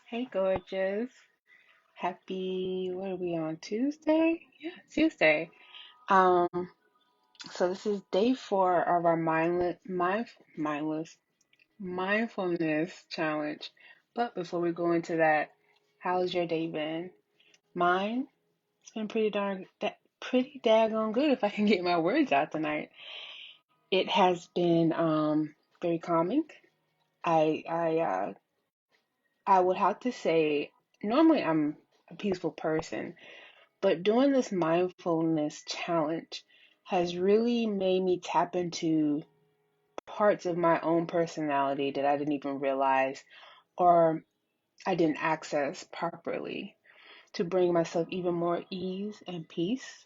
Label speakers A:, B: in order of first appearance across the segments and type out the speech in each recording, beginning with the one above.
A: Hey, gorgeous. Happy, what are we on? Tuesday? Yeah, Tuesday. Um, so this is day 4 of our mindless mindfulness challenge. But before we go into that, how's your day been? Mine, it's been pretty daggone good if I can get my words out tonight. It has been very calming. I I uh I would have to say normally I'm a peaceful person. But doing this mindfulness challenge has really made me tap into parts of my own personality that I didn't even realize or I didn't access properly to bring myself even more ease and peace,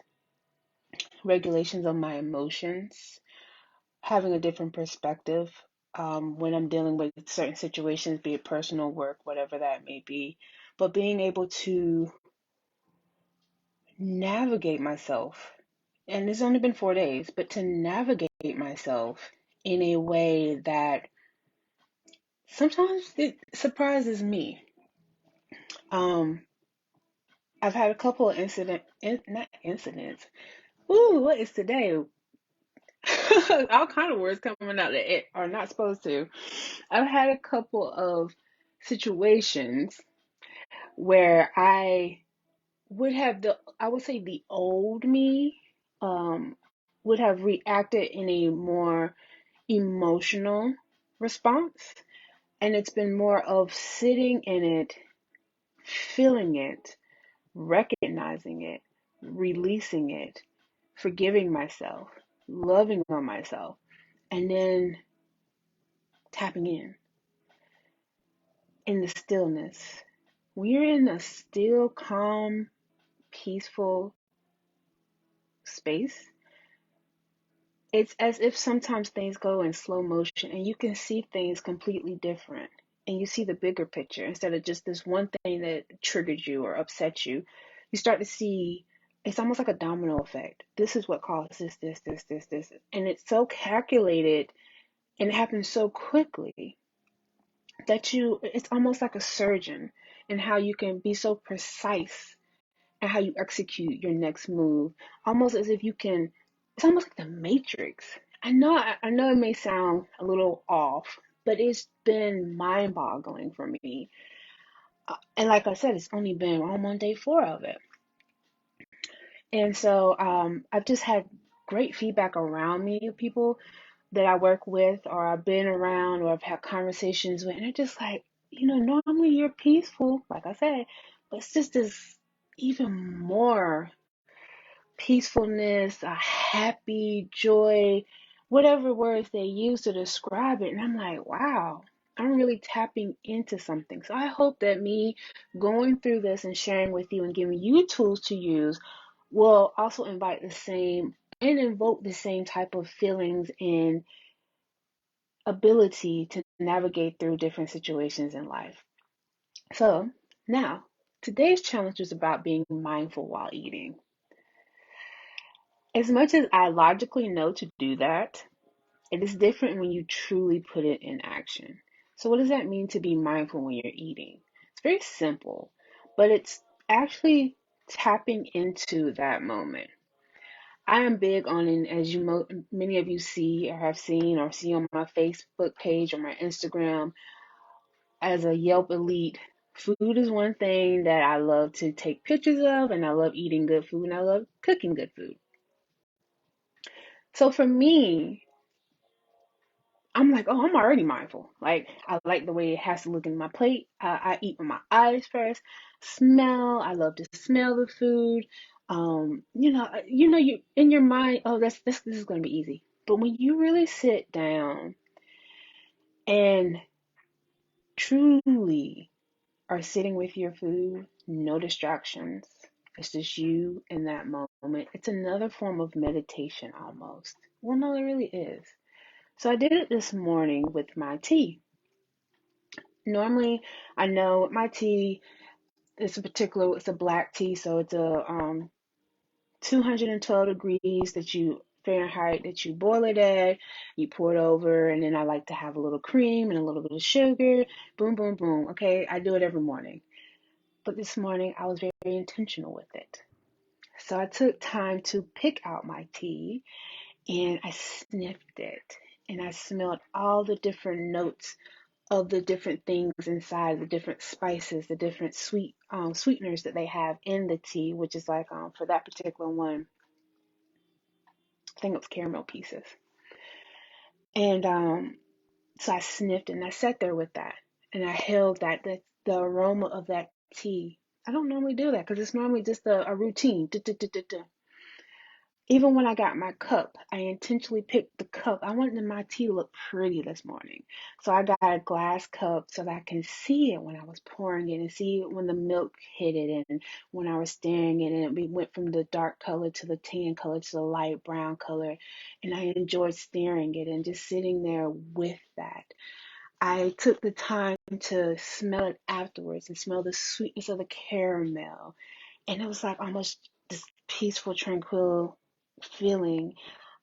A: regulations of my emotions, having a different perspective when I'm dealing with certain situations, be it personal, work, whatever that may be. But being able to navigate myself, and it's only been 4 days, but to navigate myself in a way that sometimes it surprises me. Um, I've had a couple of not incidents. Ooh, what is today? All kind of words coming out that are not supposed to. I've had a couple of situations where I would say the old me, um, would have reacted in a more emotional response. And it's been more of sitting in it, feeling it, recognizing it, releasing it, forgiving myself, loving on myself, and then tapping in the stillness. When you're in a still, calm, peaceful space, it's as if sometimes things go in slow motion and you can see things completely different. And you see the bigger picture instead of just this one thing that triggered you or upset you. You start to see it's almost like a domino effect. This is what causes this. And it's so calculated and it happens so quickly that it's almost like a surgeon and how you can be so precise and how you execute your next move, almost as if you can. It's almost like the Matrix. I know it may sound a little off, but it's been mind-boggling for me. And like I said, it's only been on day 4 of it, and so I've just had great feedback around me of people that I work with, or I've been around, or I've had conversations with, and they're just like, normally you're peaceful, like I said, but it's just this even more peacefulness, a happy, joy, whatever words they use to describe it. And I'm like, wow, I'm really tapping into something. So I hope that me going through this and sharing with you and giving you tools to use will also invite the same and invoke the same type of feelings and ability to navigate through different situations in life. So now, today's challenge is about being mindful while eating. As much as I logically know to do that, it is different when you truly put it in action. So, what does that mean to be mindful when you're eating? It's very simple, but it's actually tapping into that moment. I am big on, and as many of you see or have seen or see on my Facebook page or my Instagram, as a Yelp elite, food is one thing that I love to take pictures of, and I love eating good food, and I love cooking good food. So for me, I'm like, oh, I'm already mindful. Like, I like the way it has to look in my plate. I eat with my eyes first. Smell. I love to smell the food. You in your mind. Oh, this is gonna be easy. But when you really sit down and truly are sitting with your food, no distractions. It's just you in that moment. It's another form of meditation almost. Well, no, it really is. So I did it this morning with my tea. Normally, I know my tea is it's a black tea, so it's a 212 degrees that you Fahrenheit that you boil it at. You pour it over, and then I like to have a little cream and a little bit of sugar. Boom, boom, boom. Okay, I do it every morning. But this morning I was very intentional with it. So I took time to pick out my tea and I sniffed it and I smelled all the different notes of the different things inside, the different spices, the different sweeteners that they have in the tea, which is like for that particular one, I think it was caramel pieces. And so I sniffed and I sat there with that and I held the aroma of that tea. I don't normally do that because it's normally just a routine. Duh, duh, duh, duh, duh. Even when I got my cup, I intentionally picked the cup. I wanted my tea to look pretty this morning. So I got a glass cup so that I can see it when I was pouring it and see it when the milk hit it and when I was stirring it and it went from the dark color to the tan color to the light brown color. And I enjoyed stirring it and just sitting there with that. I took the time to smell it afterwards and smell the sweetness of the caramel. And it was like almost this peaceful, tranquil feeling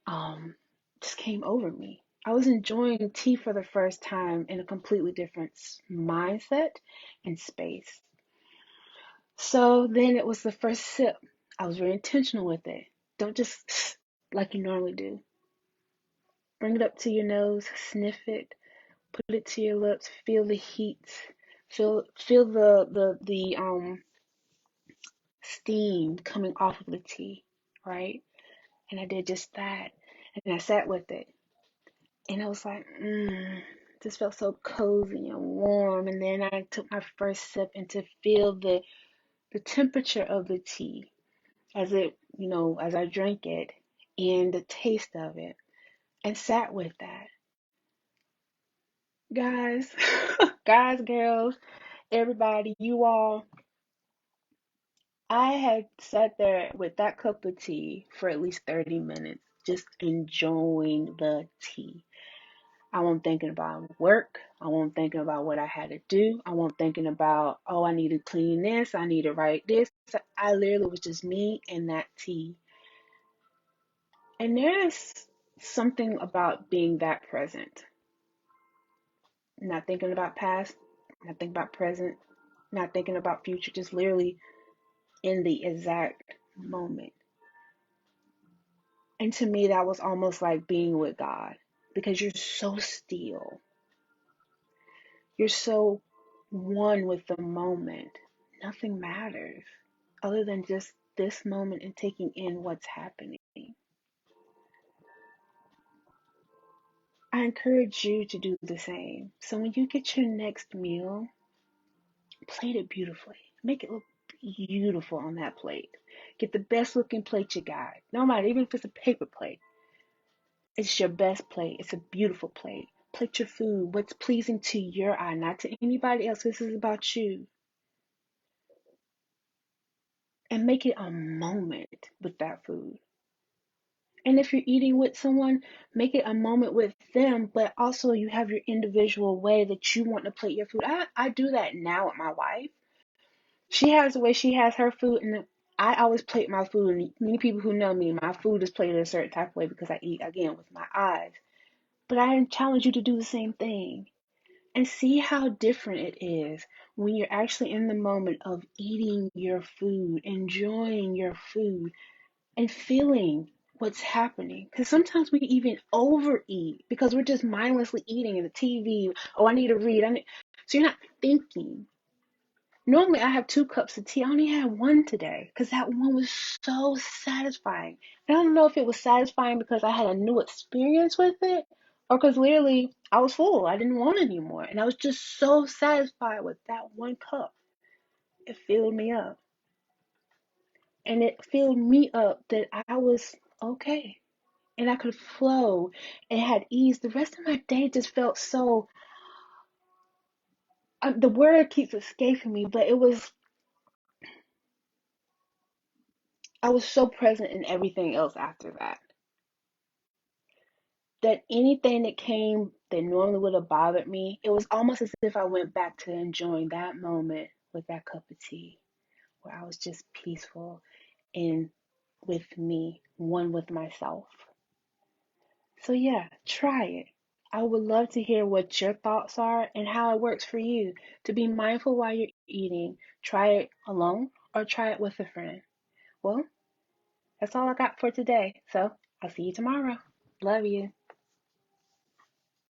A: um, just came over me. I was enjoying tea for the first time in a completely different mindset and space. So then it was the first sip. I was very intentional with it. Don't just like you normally do. Bring it up to your nose, sniff it, put it to your lips, feel the heat, feel the steam coming off of the tea, right? And I did just that. And I sat with it. And I was like, this felt so cozy and warm. And then I took my first sip and to feel the temperature of the tea as as I drank it and the taste of it and sat with that. Guys, guys, girls, everybody, you all, I had sat there with that cup of tea for at least 30 minutes, just enjoying the tea. I wasn't thinking about work. I wasn't thinking about what I had to do. I wasn't thinking about, oh, I need to clean this. I need to write this. I literally was just me and that tea. And there's something about being that present, not thinking about past, not thinking about present, not thinking about future, just literally in the exact moment. And to me, that was almost like being with God because you're so still. You're so one with the moment. Nothing matters other than just this moment and taking in what's happening. I encourage you to do the same. So when you get your next meal, plate it beautifully. Make it look beautiful on that plate. Get the best looking plate you got. No matter, even if it's a paper plate. It's your best plate. It's a beautiful plate. Plate your food, what's pleasing to your eye, not to anybody else. This is about you. And make it a moment with that food. And if you're eating with someone, make it a moment with them, but also you have your individual way that you want to plate your food. I do that now with my wife. She has the way she has her food, and I always plate my food. And many people who know me, my food is plated a certain type of way because I eat, again, with my eyes. But I challenge you to do the same thing and see how different it is when you're actually in the moment of eating your food, enjoying your food, and feeling what's happening. Because sometimes we even overeat because we're just mindlessly eating in the TV. Oh, I need to read. So you're not thinking. Normally, I have 2 cups of tea. I only had one today because that one was so satisfying. And I don't know if it was satisfying because I had a new experience with it or because literally I was full. I didn't want any more. And I was just so satisfied with that 1 cup. It filled me up. And it filled me up that I was okay. And I could flow and had ease. The rest of my day just felt so, the word keeps escaping me, but I was so present in everything else after that. That anything that came that normally would have bothered me, it was almost as if I went back to enjoying that moment with that cup of tea, where I was just peaceful and with me, one with myself. So, yeah, try it. I would love to hear what your thoughts are and how it works for you to be mindful while you're eating. Try it alone or try it with a friend. Well, that's all I got for today. So, I'll see you tomorrow. Love you.